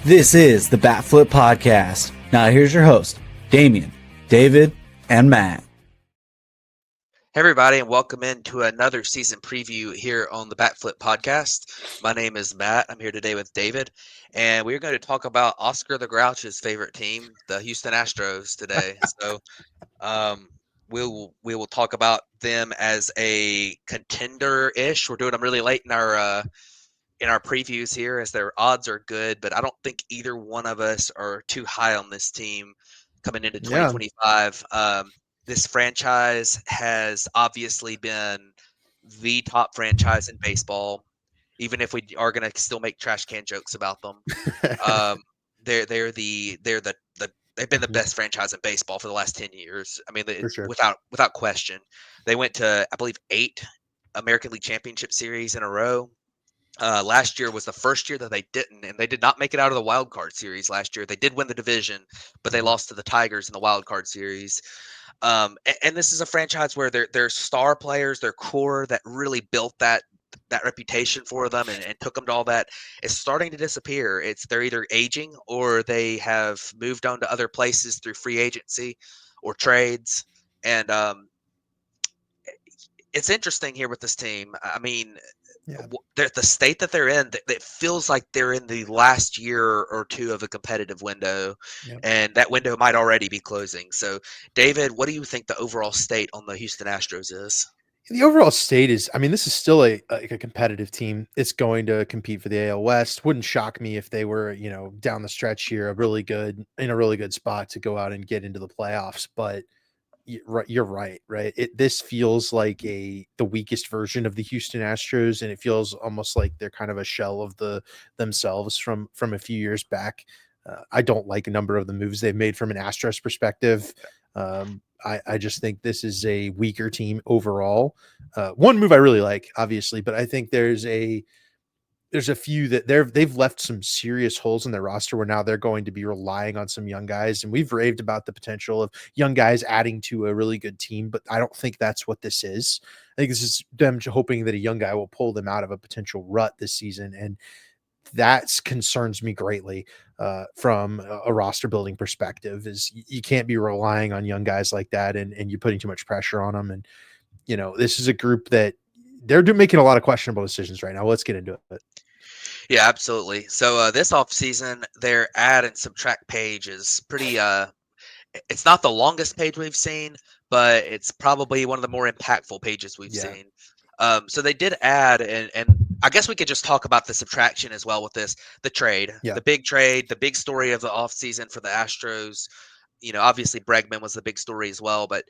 This is the Bat Flip Podcast. Now here's your host, Damian, David, and Matt. Hey everybody, and welcome into another season preview here on the Bat Flip Podcast. My name is Matt. I'm here today with David, and we're going to talk about Oscar the Grouch's favorite team, the Houston Astros, today. So we will talk about them as a contender-ish. We're doing them really late in our previews here, as their odds are good, but I don't think either one of us are too high on this team coming into 2025. This franchise has obviously been the top franchise in baseball, even if we are going to still make trash can jokes about them. They've been the best franchise in baseball for the last 10 years. I mean, sure. without question. They went to, I believe, 8 American League Championship Series in a row. Last year was the first year that they didn't, and they did not make it out of the wild card series last year. They did win the division, but they lost to the Tigers in the wild card series. And this is a franchise where their star players, their core that really built that reputation for them and took them to all that, is starting to disappear. They're either aging or they have moved on to other places through free agency or trades. And it's interesting here with this team. I mean, the state that they're in, it feels like they're in the last year or two of a competitive window, and that window might already be closing. So, David, what do you think the overall state on the Houston Astros is? The overall state is, I mean, this is still a competitive team. It's going to compete for the AL West. Wouldn't shock me if they were, down the stretch here, in a really good spot to go out and get into the playoffs. But you're right. This feels like the weakest version of the Houston Astros, and it feels almost like they're kind of a shell of themselves from a few years back. I don't like a number of the moves they've made from an Astros perspective. I just think this is a weaker team overall. One move I really like, obviously, but I think there's a few that they've left some serious holes in their roster where now they're going to be relying on some young guys. And we've raved about the potential of young guys adding to a really good team, but I don't think that's what this is. I think this is them hoping that a young guy will pull them out of a potential rut this season. And that concerns me greatly from a roster building perspective. Is you can't be relying on young guys like that and you're putting too much pressure on them. And, this is a group that they're making a lot of questionable decisions right now. Let's get into it. Yeah, absolutely. So this offseason, their add and subtract page is pretty it's not the longest page we've seen, but it's probably one of the more impactful pages we've seen. So they did add, and I guess we could just talk about the subtraction as well with this, the trade, the big trade, the big story of the offseason for the Astros. Obviously Bregman was the big story as well, but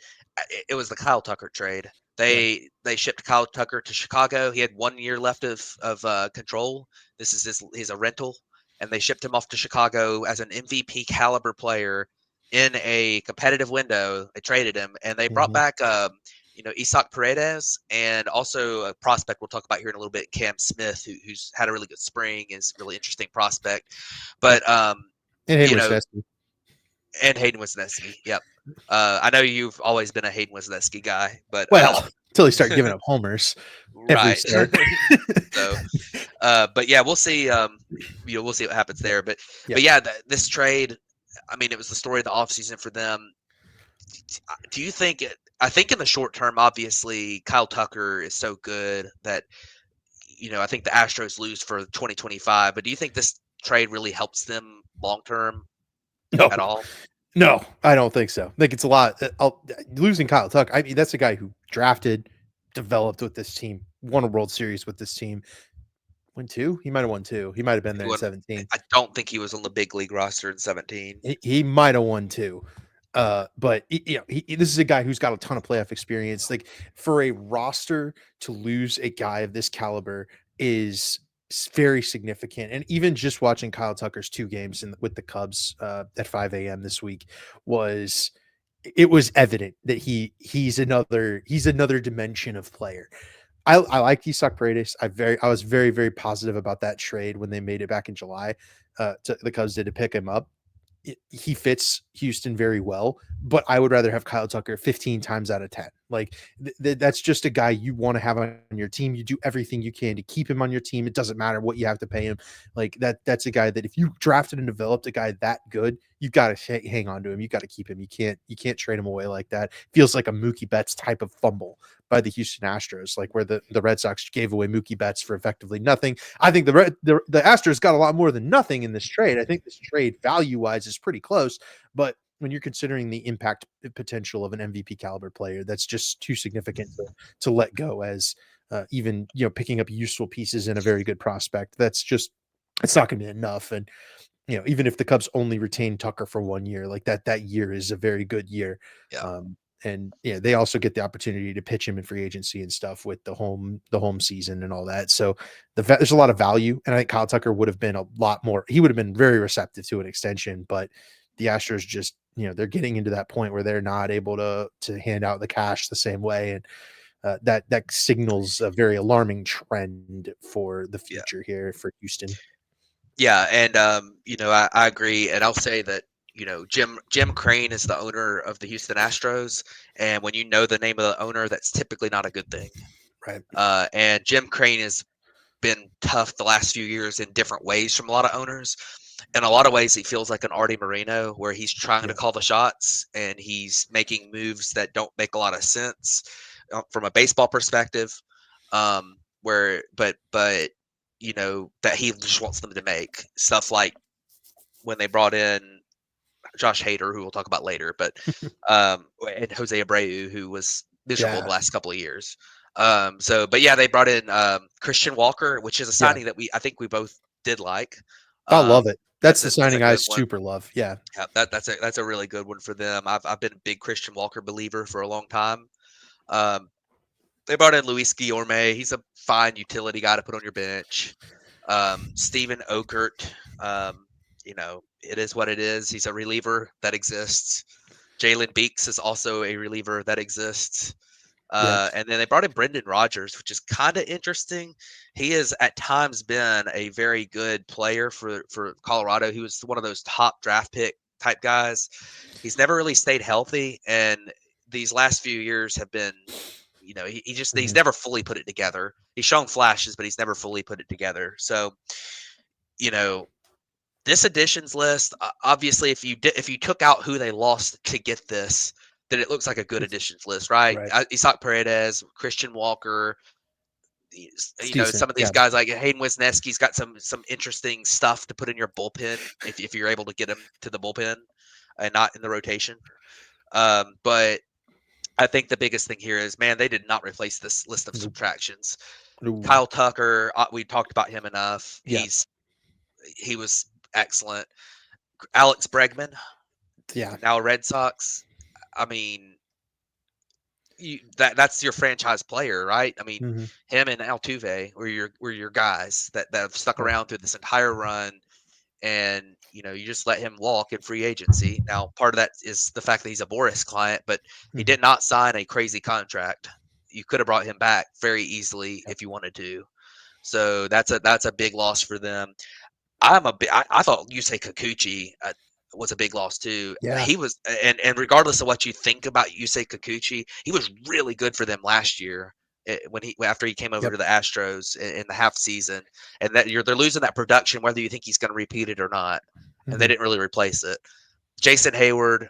it was the Kyle Tucker trade. They shipped Kyle Tucker to Chicago. He had 1 year left of control. This is he's a rental, and they shipped him off to Chicago as an MVP caliber player in a competitive window. They traded him, and they brought back Isaac Paredes, and also a prospect we'll talk about here in a little bit, Cam Smith, who's had a really good spring, is a really interesting prospect. But and Hayden Wesneski. Yep. I know you've always been a Hayden Wesneski guy, but until he started giving up homers, right? So, but yeah, we'll see. We'll see what happens there. But this trade, I mean, it was the story of the offseason for them. Do you think I think in the short term, obviously, Kyle Tucker is so good that I think the Astros lose for 2025. But do you think this trade really helps them long term at all? No, I don't think so. I think it's a lot. Losing Kyle Tucker, I mean, that's a guy who drafted, developed with this team, won a World Series with this team. Won 2? He might have won 2. He might have been there in 17. I don't think he was on the big league roster in 17. He might have won 2. But this is a guy who's got a ton of playoff experience. Like, for a roster to lose a guy of this caliber is very significant. And even just watching Kyle Tucker's 2 games with the Cubs at 5 a.m. this week was evident that he's another dimension of player. I like Isaac Paredes. I was very, very positive about that trade when they made it back in July. The Cubs did to pick him up. He fits Houston very well, but I would rather have Kyle Tucker 15 times out of 10. Like that's just a guy you want to have on your team. You do everything you can to keep him on your team. It doesn't matter what you have to pay him. Like that's a guy that if you drafted and developed a guy that good, you've got to hang on to him. You got to keep him. You can't trade him away like that. Feels like a Mookie Betts type of fumble by the Houston Astros, like where the Red Sox gave away Mookie Betts for effectively nothing. I think the Astros got a lot more than nothing in this trade. I think this trade value wise is pretty close, but when you're considering the impact potential of an MVP caliber player, that's just too significant to let go as even, picking up useful pieces in a very good prospect. It's not going to be enough. And, even if the Cubs only retain Tucker for 1 year, like that year is a very good year. Yeah. And they also get the opportunity to pitch him in free agency and stuff with the home season and all that. So there's a lot of value. And I think Kyle Tucker would have been a lot more, he would have been very receptive to an extension, but the Astros just, they're getting into that point where they're not able to hand out the cash the same way. And that signals a very alarming trend for the future here for Houston. Yeah. And, I agree. And I'll say that, Jim Crane is the owner of the Houston Astros. And when you know the name of the owner, that's typically not a good thing. Right. And Jim Crane has been tough the last few years in different ways from a lot of owners. In a lot of ways, he feels like an Artie Moreno, where he's trying to call the shots and he's making moves that don't make a lot of sense from a baseball perspective. But that he just wants them to make stuff like when they brought in Josh Hader, who we'll talk about later, but and Jose Abreu, who was miserable the last couple of years. They brought in Christian Walker, which is a signing that I think we both did like. I love it. That's the signing I super love. Yeah. That's a really good one for them. I've been a big Christian Walker believer for a long time. They brought in Luis Guillorme. He's a fine utility guy to put on your bench. Steven Okert, it is what it is. He's a reliever that exists. Jalen Beeks is also a reliever that exists. And then they brought in Brendan Rodgers, which is kind of interesting. He has at times been a very good player for Colorado. He was one of those top draft pick type guys. He's never really stayed healthy. And these last few years have been, he's never fully put it together. He's shown flashes, but he's never fully put it together. So, this additions list, obviously, if you took out who they lost to get this, then it looks like a good additions list, right? Isaac Paredes, Christian Walker, some of these guys like Hayden Wisniewski's got some interesting stuff to put in your bullpen if you're able to get him to the bullpen and not in the rotation. But I think the biggest thing here is, man, they did not replace this list of subtractions. Kyle Tucker, we talked about him enough. He was excellent. Alex Bregman, now Red Sox. I mean, that's your franchise player, right? I mean, him and Altuve were your guys that have stuck around through this entire run, and you just let him walk in free agency. Now, part of that is the fact that he's a Boris client, but he did not sign a crazy contract. You could have brought him back very easily if you wanted to. So that's a big loss for them. I thought Yusei Kikuchi was a big loss too. Yeah. He was, and regardless of what you think about Yusei Kikuchi, he was really good for them last year after he came over to the Astros in the half season, and they're losing that production whether you think he's going to repeat it or not, and they didn't really replace it. Jason Hayward.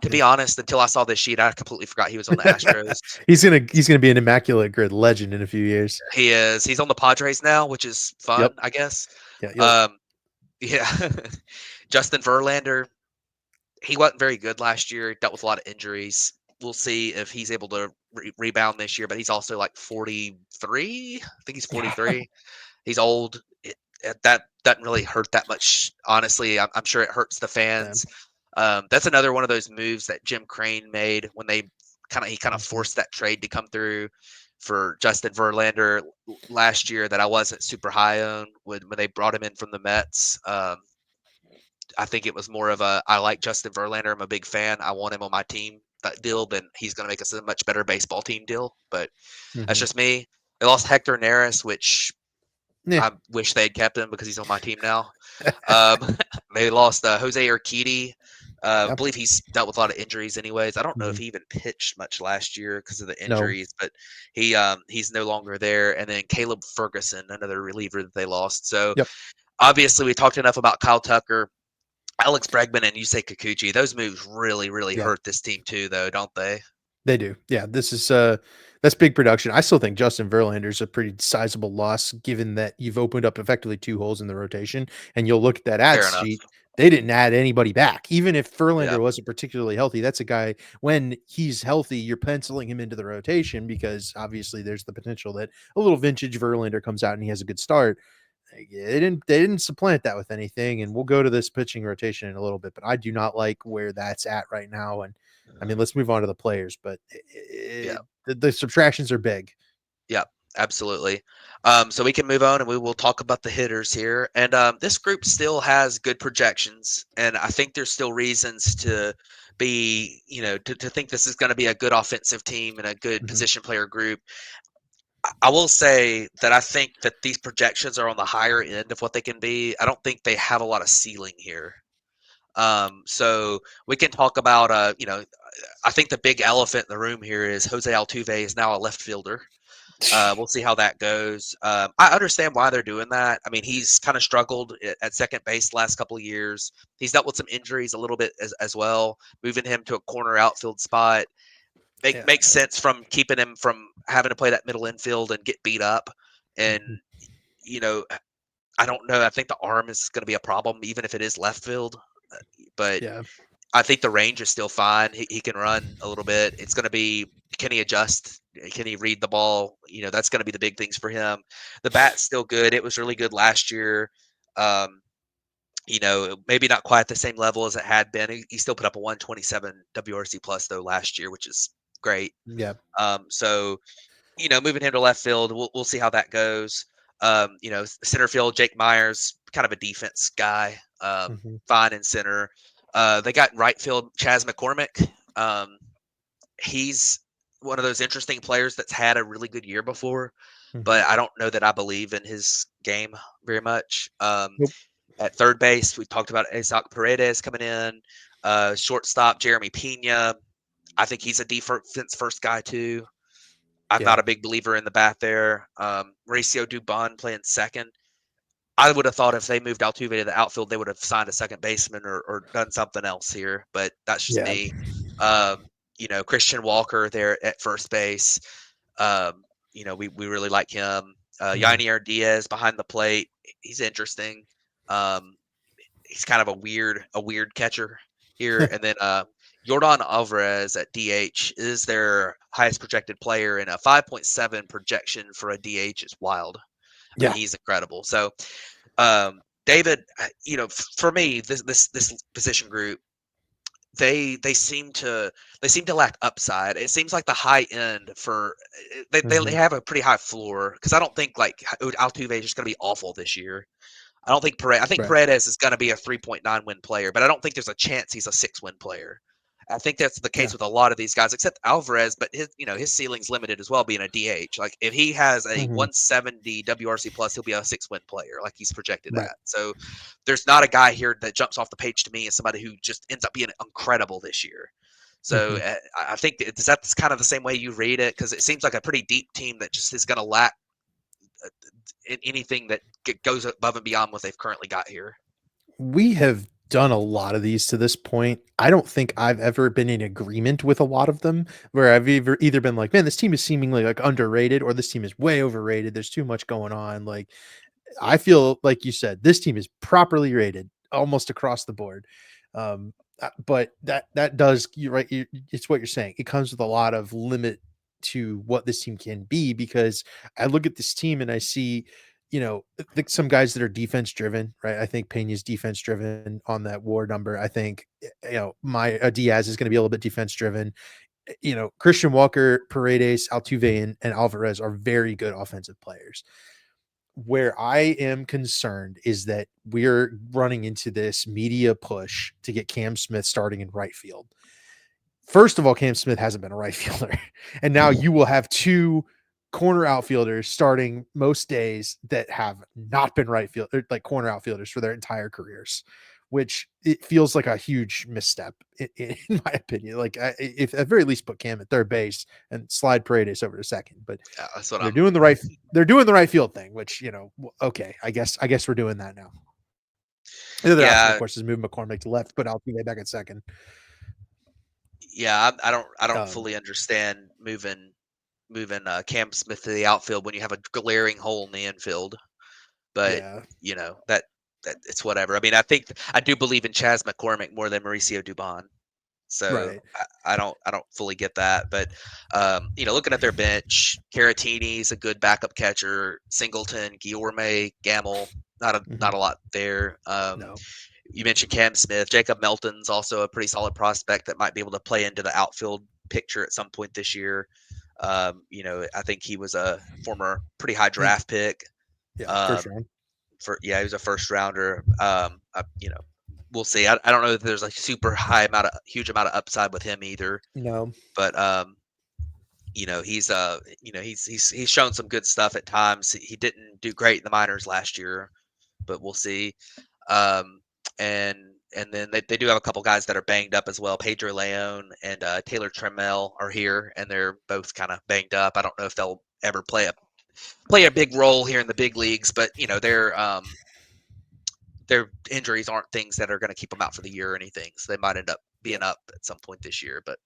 To be honest, until I saw this sheet, I completely forgot he was on the Astros. He's gonna be an immaculate grid legend in a few years. He is. He's on the Padres now, which is fun, I guess. Yeah. Justin Verlander, he wasn't very good last year. He dealt with a lot of injuries. We'll see if he's able to rebound this year, but he's also like 43. I think he's 43. He's old. That doesn't really hurt that much, honestly. I'm sure it hurts the fans. That's another one of those moves that Jim Crane made when he kind of forced that trade to come through for Justin Verlander last year that I wasn't super high on when they brought him in from the Mets. I think it was more of I like Justin Verlander. I'm a big fan. I want him on my team. That deal, then he's going to make us a much better baseball team deal. But that's just me. They lost Hector Neris, which I wish they'd kept him because he's on my team now. They lost Jose Urquidy. I Yeah. believe he's dealt with a lot of injuries anyways. I don't know if Mhm. he even pitched much last year because of the No. injuries, but he's no longer there. And then Caleb Ferguson, another reliever that they lost. So Yep. obviously we talked enough about Kyle Tucker, Alex Bregman, and Yusei Kikuchi. Those moves really, really Yeah. hurt this team too, though, don't they? They do. Yeah, this is that's big production. I still think Justin Verlander's a pretty sizable loss given that you've opened up effectively 2 holes in the rotation, and you'll look at that Fair ads enough. sheet. They didn't add anybody back. Even if Yeah. Verlander wasn't particularly healthy, that's a guy when he's healthy, you're penciling him into the rotation because obviously there's the potential that a little vintage Verlander comes out and he has a good start. They didn't supplant that with anything, and we'll go to this pitching rotation in a little bit, but I do not like where that's at right now. And I mean, let's move on to the players, but Yeah. the subtractions are big. Yeah, absolutely. So we can move on and we will talk about the hitters here. And this group still has good projections, and I think there's still reasons to be, to think this is going to be a good offensive team and a good Mhm. position player group. I will say that I think that these projections are on the higher end of what they can be. I don't think they have a lot of ceiling here. So we can talk about, I think the big elephant in the room here is Jose Altuve is now a left fielder. We'll see how that goes. I understand why they're doing that. I mean, he's kind of struggled at second base the last couple of years. He's dealt with some injuries a little bit as well. Moving him to a corner outfield spot Yeah. makes sense from keeping him from having to play that middle infield and get beat up. And Mhm. you know, I don't know. I think the arm is going to be a problem, even if it is left field. But Yeah. I think the range is still fine. He can run a little bit. It's going to be, can he adjust? Can he read the ball? That's going to be the big things for him. The bat's still good. It was really good last year. Um, maybe not quite at the same level as it had been. He still put up a 127 WRC plus though last year, which is great. Yeah. So moving him to left field, we'll see how that goes. Center field, Jake Myers, kind of a defense guy, Mhm. fine in center. They got right field Chas McCormick. He's one of those interesting players that's had a really good year before, Mhm. but I don't know that I believe in his game very much. Nope. At third base, we talked about Isaac Paredes coming in. Shortstop, Jeremy Pena. I think he's a defense first guy too. I'm not Yeah. a big believer in the bat there. Mauricio Dubon playing second. I would have thought if they moved Altuve to the outfield, they would have signed a second baseman or done something else here. But that's just Yeah. me. Christian Walker there at first base. We really like him. Mhm. Yainier Diaz behind the plate. He's interesting. Um, he's kind of a weird catcher here. And then Yordan Alvarez at DH is their highest projected player, and a 5.7 projection for a DH is wild. I mean, Yeah. he's incredible. So, David, for me, this position group, they seem to lack upside. It seems like the high end for they Mhm. have a pretty high floor because I don't think like Altuve is just going to be awful this year. I think Right. Paredes is going to be a 3.9 win player, but I don't think there's a chance he's a 6 win player. I think that's the case Yeah. with a lot of these guys, except Alvarez. But his ceiling's limited as well, being a DH. Like if he has a Mhm. 170 WRC plus, he'll be a 6 win player, like he's projected Right. at. So there's not a guy here that jumps off the page to me as somebody who just ends up being incredible this year. So Mhm. I think that's kind of the same way you read it because it seems like a pretty deep team that just is going to lack anything that goes above and beyond what they've currently got here. We have done a lot of these to this point. I don't think I've ever been in agreement with a lot of them where I've either been like, man, this team is seemingly like underrated or this team is way overrated. There's too much going on. Like I feel like you said, this team is properly rated almost across the board. But that does you're right. It's what you're saying. It comes with a lot of limit to what this team can be because I look at this team and I see, some guys that are defense driven, right? I think Pena's defense driven on that WAR number. I think my Diaz is going to be a little bit defense driven. Christian Walker, Paredes, Altuve, and Alvarez are very good offensive players. Where I am concerned is that we're running into this media push to get Cam Smith starting in right field. First of all, Cam Smith hasn't been a right fielder. And now you will have 2 corner outfielders starting most days that have not been right field like corner outfielders for their entire careers. which it feels like a huge misstep in my opinion. Like if at very least put Cam at third base and slide Paredes over to second, but Yeah, that's what they're I'm. doing the right they're doing the right field thing, which okay, I guess we're doing that now. The other option, of Yeah, course, is move McCormick to left, put Altuve back at second. yeah. I don't Um, fully understand moving Cam Smith to the outfield when you have a glaring hole in the infield. But yeah, that it's whatever. I mean, I do believe in Chas McCormick more than Mauricio Dubon. So right. I don't fully get that, but looking at their bench, Caratini's a good backup catcher. Singleton, Guillorme, Gamble, not Mhm. a lot there. No, You mentioned Cam Smith, Jacob Melton's also a pretty solid prospect that might be able to play into the outfield picture at some point this year. I think he was a former pretty high he, draft pick. yeah, first Um, round. he was a first rounder. We'll see. I don't know if there's a huge amount of upside with him either. No, But he's shown some good stuff at times. He didn't do great in the minors last year, but we'll see. Um, and and then they do have a couple guys that are banged up as well. Pedro Leon and Taylor Trammell are here, and they're both kind of banged up. I don't know if they'll ever play a big role here in the big leagues, but their injuries aren't things that are going to keep them out for the year or anything. So they might end up yeah. being up at some point this year. But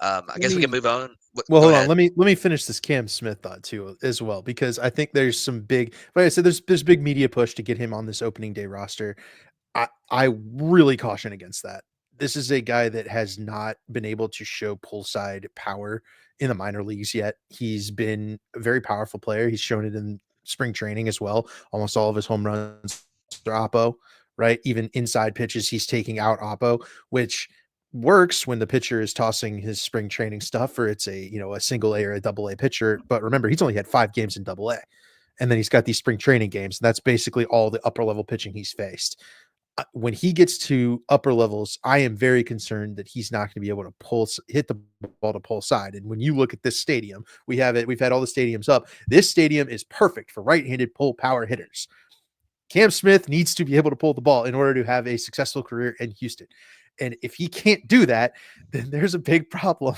I Let guess we can me move on. Well, Go hold on. ahead. Let me finish this Cam Smith thought too as well, because I think there's some big. Like I said, there's big media push to get him on this opening day roster. I really caution against that. This is a guy that has not been able to show pull side power in the minor leagues yet. He's been a very powerful player. He's shown it in spring training as well. Almost all of his home runs are oppo, right? Even inside pitches, he's taking out oppo, which works when the pitcher is tossing his spring training stuff, or it's a single A or a double A pitcher. But remember, he's only had 5 games in double A. And then he's got these spring training games. And that's basically all the upper level pitching he's faced. When he gets to upper levels, I am very concerned that he's not going to be able to hit the ball to pull side. And when you look at this stadium, we've had all the stadiums up. This stadium is perfect for right-handed pull power hitters. Cam Smith needs to be able to pull the ball in order to have a successful career in Houston. And if he can't do that, then there's a big problem.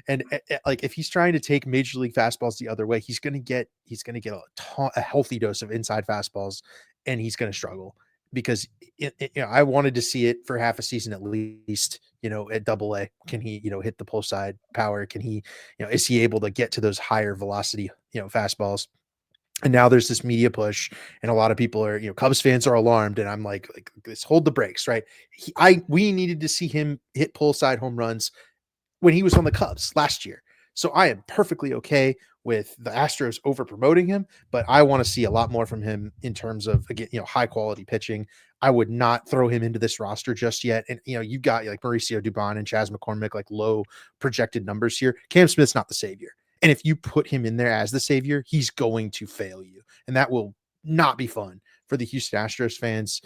And like if he's trying to take major league fastballs the other way, he's going to get a healthy dose of inside fastballs, and he's going to struggle because I wanted to see it for half a season at least. At double A, can he hit the pull side power? Can he is he able to get to those higher velocity fastballs? And now there's this media push, and a lot of people are, Cubs fans are alarmed, and I'm like let's hold the brakes, right? We needed to see him hit pull side home runs when he was on the Cubs last year. So I am perfectly okay with the Astros over promoting him, but I want to see a lot more from him in terms of, again, high quality pitching. I would not throw him into this roster just yet. And you've got like Mauricio Dubon and Chas McCormick, like low projected numbers here. Cam Smith's not the savior. And if you put him in there as the savior, he's going to fail you. And that will not be fun for the Houston Astros fans,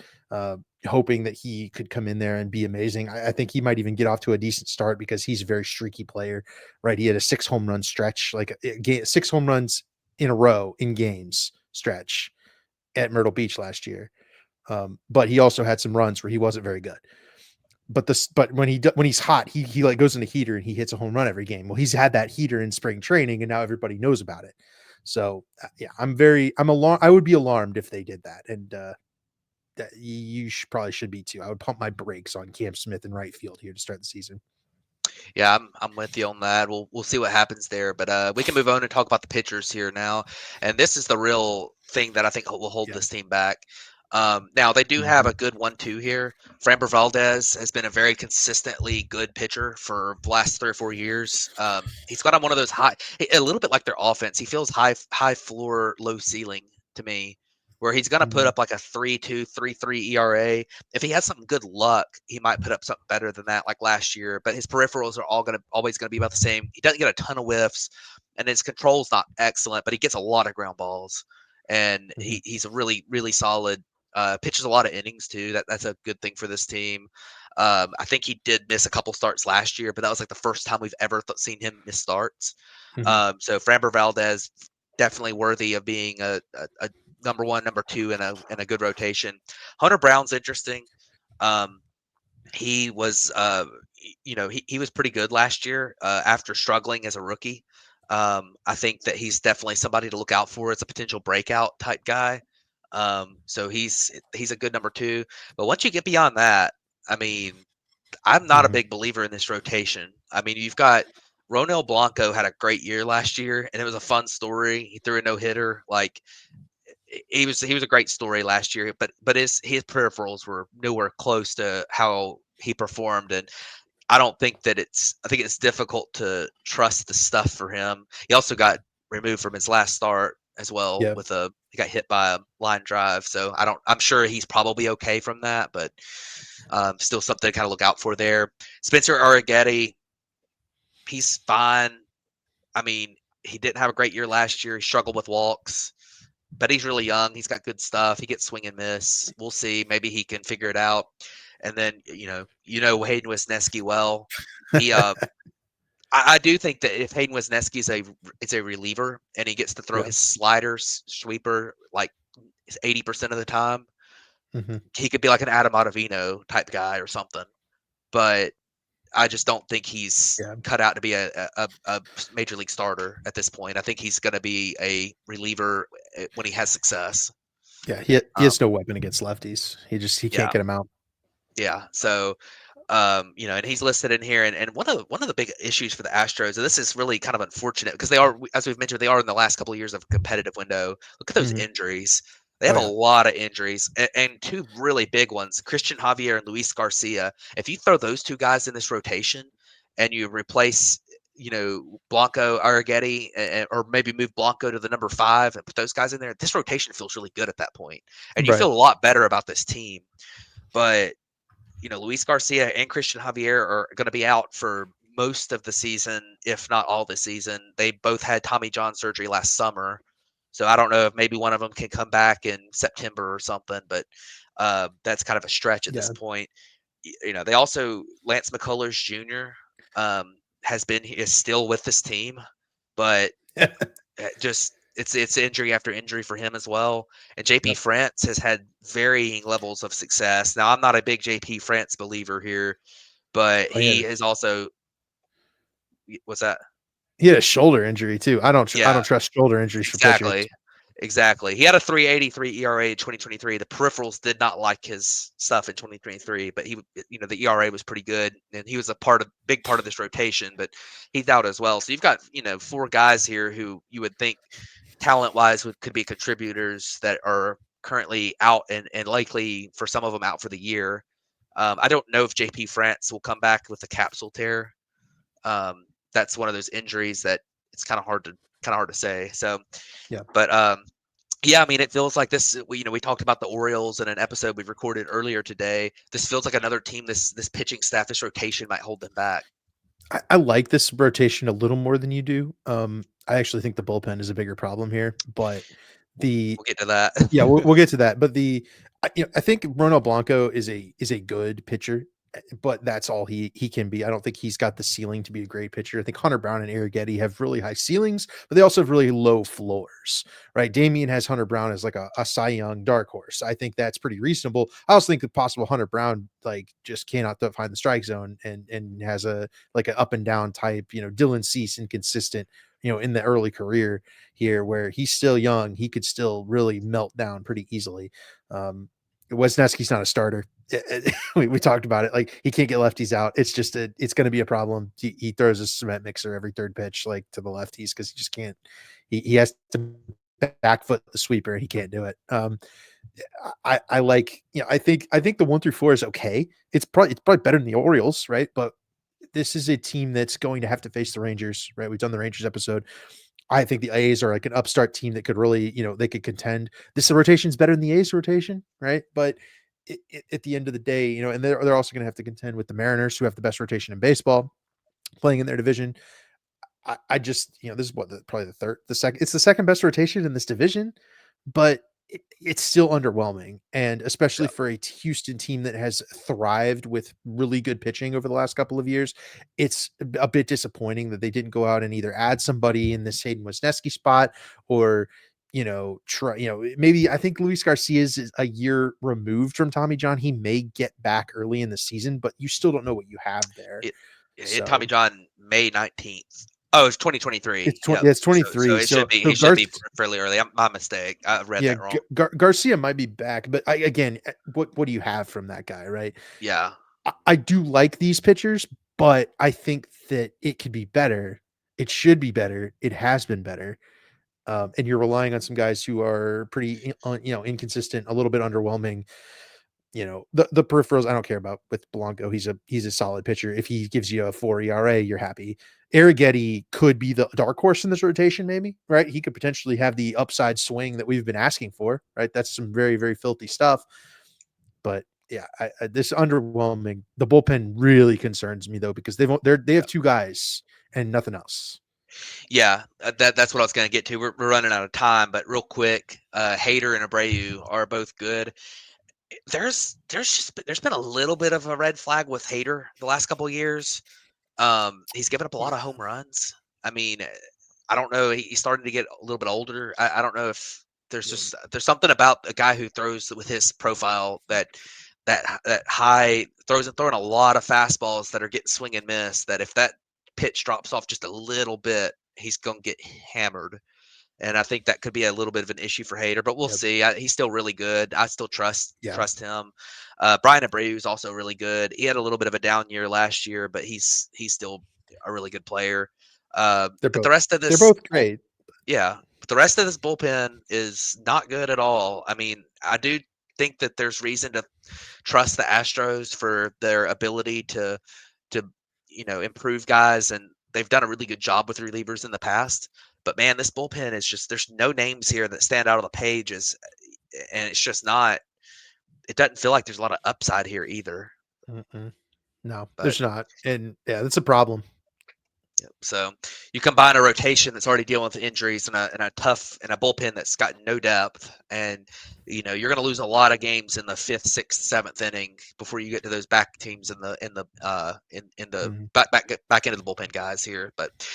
hoping that he could come in there and be amazing. I think he might even get off to a decent start because he's a very streaky player, right? He had a 6 home run stretch, like 6 home runs in a row in games stretch at Myrtle Beach last year. But he also had some runs where he wasn't very good. But when he's hot, he like goes in a heater and he hits a home run every game. Well, he's had that heater in spring training, and now everybody knows about it. So yeah, I'm alarmed. I would be alarmed if they did that, and that you probably should be too. I would pump my brakes on Cam Smith in right field here to start the season. Yeah, I'm with you on that. We'll see what happens there, but we can move on and talk about the pitchers here now. And this is the real thing that I think will hold Yeah. this team back. Now they do have a good 1-2 here. Framber Valdez has been a very consistently good pitcher for the last 3 or 4 years. He's got on one of those a little bit like their offense. He feels high floor, low ceiling to me, where he's going to put Mhm. up like a 3.2, 3.3 ERA. If he has some good luck, he might put up something better than that, like last year. But his peripherals are always going to be about the same. He doesn't get a ton of whiffs, and his control's not excellent, but he gets a lot of ground balls, and Mhm. he's a really really solid. Pitches a lot of innings too. That's a good thing for this team. I think he did miss a couple starts last year, but that was like the first time we've ever seen him miss starts. Mhm. So Framber Valdez definitely worthy of being a number one, number two in a good rotation. Hunter Brown's interesting. He was, he was pretty good last year after struggling as a rookie. I think that he's definitely somebody to look out for as a potential breakout type guy. So he's a good number two. But once you get beyond that, I mean, I'm not a Mhm. big believer in this rotation. I mean, you've got Ronel Blanco had a great year last year, and it was a fun story. He threw a no hitter. Like he was a great story last year, but his peripherals were nowhere close to how he performed, and I think it's difficult to trust the stuff for him. He also got removed from his last start as well Yeah. he got hit by a line drive. So I'm sure he's probably okay from that, but still something to kind of look out for there. Spencer Arrighetti, he's fine. I mean, he didn't have a great year last year. He struggled with walks, but he's really young. He's got good stuff. He gets swing and miss. We'll see. Maybe he can figure it out. And then Hayden Wisniewski well. He I do think that if Hayden Wisniewski is a reliever and he gets to throw Yeah. his sliders sweeper like 80% of the time, Mhm. he could be like an Adam Ottavino type guy or something. But I just don't think he's Yeah. cut out to be a major league starter at this point. I think he's going to be a reliever when he has success. Yeah. He Um, has no weapon against lefties. He can't yeah, get him out. yeah. So and he's listed in here, and one of the big issues for the Astros, and this is really kind of unfortunate because they are, as we've mentioned, they are in the last couple of years of a competitive window. Look at those Mhm. injuries. They Oh have a yeah. lot of injuries, and two really big ones, Christian Javier and Luis Garcia. If you throw those two guys in this rotation, and you replace, Blanco, Arrighetti, or maybe move Blanco to the number 5 and put those guys in there, this rotation feels really good at that point, and you Right. feel a lot better about this team. But Luis Garcia and Christian Javier are going to be out for most of the season, if not all the season. They both had Tommy John surgery last summer. So I don't know if maybe one of them can come back in September or something, but that's kind of a stretch at this Yeah. point. They also, Lance McCullers Jr. Is still with this team, but just it's injury after injury for him as well. And JP Yep. France has had varying levels of success. Now I'm not a big JP France believer here, but Oh yeah. he is also, what's that? He had a shoulder injury too. I Yeah, don't trust shoulder injuries for pitchers. exactly. Exactly. He had a 3.83 ERA in 2023. The peripherals did not like his stuff in 2023, but the ERA was pretty good, and he was big part of this rotation. But he's out as well. So you've got 4 guys here who you would think talent wise could be contributors that are currently out and likely for some of them out for the year. I don't know if JP France will come back with the capsule tear. That's one of those injuries that it's kind of hard to say. So, Yeah. but yeah, I mean, it feels like this. We talked about the Orioles in an episode we recorded earlier today. This feels like another team. This pitching staff, this rotation might hold them back. I like this rotation a little more than you do. I actually think the bullpen is a bigger problem here, but the We'll get to that. yeah, we'll get to that. But I think Ronald Blanco is a good pitcher, but that's all he can be. I don't think he's got the ceiling to be a great pitcher. I think Hunter Brown and Arrighetti have really high ceilings, but they also have really low floors, right? Damian has Hunter Brown as like a Cy Young dark horse. I think that's pretty reasonable. I also think the possible Hunter Brown like just cannot find the strike zone and has a like an up and down type, Dylan Cease inconsistent, in the early career here where he's still young, he could still really melt down pretty easily. Wisniewski's not a starter. We talked about it. Like he can't get lefties out. It's just it's going to be a problem. He throws a cement mixer every third pitch, like to the lefties, because he just can't. He has to back foot the sweeper, and he can't do it. I like, I think the 1 through 4 is okay. It's probably better than the Orioles, right? But this is a team that's going to have to face the Rangers, right? We've done the Rangers episode. I think the A's are like an upstart team that could really, they could contend. This rotation is better than the A's rotation, right? But at the end of the day, and they're also going to have to contend with the Mariners, who have the best rotation in baseball, playing in their division. I just, this is probably it's the second best rotation in this division, but it's still underwhelming. And especially Yeah. for a Houston team that has thrived with really good pitching over the last couple of years, it's a bit disappointing that they didn't go out and either add somebody in this Hayden Wisniewski spot or, maybe I think Luis Garcia is a year removed from Tommy John. He may get back early in the season, but you still don't know what you have there. It hit Tommy So John May 19th. Oh, it's 2023. it's Yep. it's So 23. it should be he should be fairly early. My mistake. I read that wrong. Garcia might be back, but again, what do you have from that guy, right? Yeah. I do like these pitchers, but I think that it could be better. It should be better. It has been better. And you're relying on some guys who are pretty, inconsistent, a little bit underwhelming. The peripherals I don't care about with Blanco. He's a solid pitcher. If he gives you a 4 ERA, you're happy. Arrighetti could be the dark horse in this rotation, maybe, right? He could potentially have the upside swing that we've been asking for, right? That's some very, very filthy stuff. But yeah, this underwhelming. The bullpen really concerns me though, because they have two guys and nothing else. Yeah, that's what I was going to get to. We're running out of time, but real quick, Hader and Abreu are both good. There's been a little bit of a red flag with Hader the last couple of years. He's given up a lot of home runs. I mean, I don't know. He's starting to get a little bit older. I don't know if there's something about a guy who throws with his profile that high throwing a lot of fastballs that are getting swing and miss. That if that pitch drops off just a little bit, he's gonna get hammered. And I think that could be a little bit of an issue for Hader, but we'll see. He's still really good. I still trust him. Brian Abreu is also really good. He had a little bit of a down year last year, but he's still a really good player. But the rest of this, they're both great. Yeah, but the rest of this bullpen is not good at all. I mean, I do think that there's reason to trust the Astros for their ability to improve guys, and they've done a really good job with relievers in the past. But man, this bullpen is just there's no names here that stand out on the pages, and it's just not. It doesn't feel like there's a lot of upside here either. No, But there's not, and yeah, that's a problem. so you combine a rotation that's already dealing with injuries and a bullpen that's got no depth, and you're going to lose a lot of games in the 5th, 6th, 7th inning before you get to those back teams in the back into the bullpen guys here. But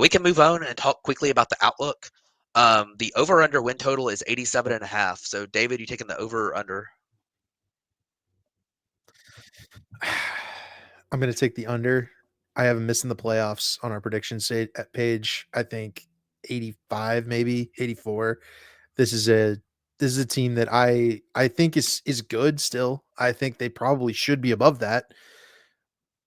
we can move on and talk quickly about the outlook. The over under win total is 87.5. So David, you taking the over or under? I'm going to take the under. I have them missing the playoffs on our prediction page. I think 85, maybe 84. This is a team that I think is good still. I think they probably should be above that.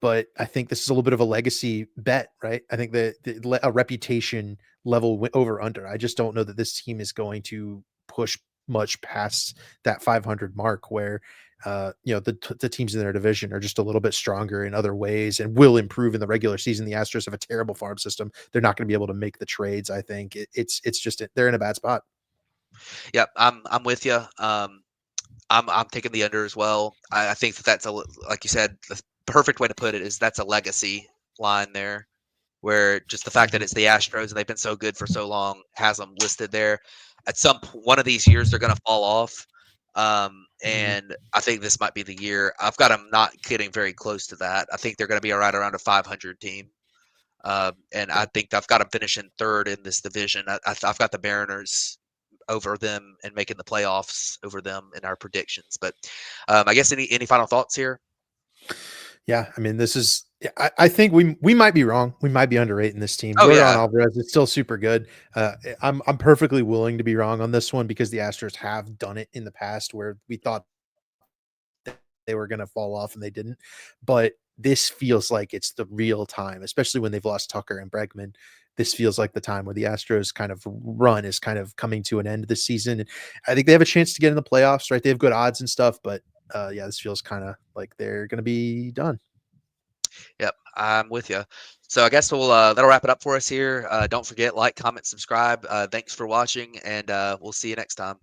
But I think this is a little bit of a legacy bet, right? I think that a reputation level over under. I just don't know that this team is going to push much past that 500 mark where the teams in their division are just a little bit stronger in other ways and will improve in the regular season. The Astros have a terrible farm system. They're not going to be able to make the trades. I think it's just they're in a bad spot. Yep, I'm with you. I'm taking the under as well. I think that's like you said, the perfect way to put it is that's a legacy line there, where just the fact that it's the Astros and they've been so good for so long has them listed there. At one of these years, they're going to fall off. And I think this might be the year. I've got them not getting very close to that. I think they're going to be right around a 500 team. And I think I've got them finishing third in this division. I've got the Mariners over them and making the playoffs over them in our predictions. But I guess any final thoughts here? Yeah, I mean, this is. I think we might be wrong. We might be underrating this team. Oh, Yordan yeah. Alvarez is still super good. I'm perfectly willing to be wrong on this one because the Astros have done it in the past where we thought they were going to fall off and they didn't. But this feels like it's the real time, especially when they've lost Tucker and Bregman. This feels like the time where the Astros kind of run is kind of coming to an end this season. And I think they have a chance to get in the playoffs, right? They have good odds and stuff, but this feels kind of like they're going to be done. Yep, I'm with you. So I guess that'll wrap it up for us here. Don't forget, like, comment, subscribe. Thanks for watching, and we'll see you next time.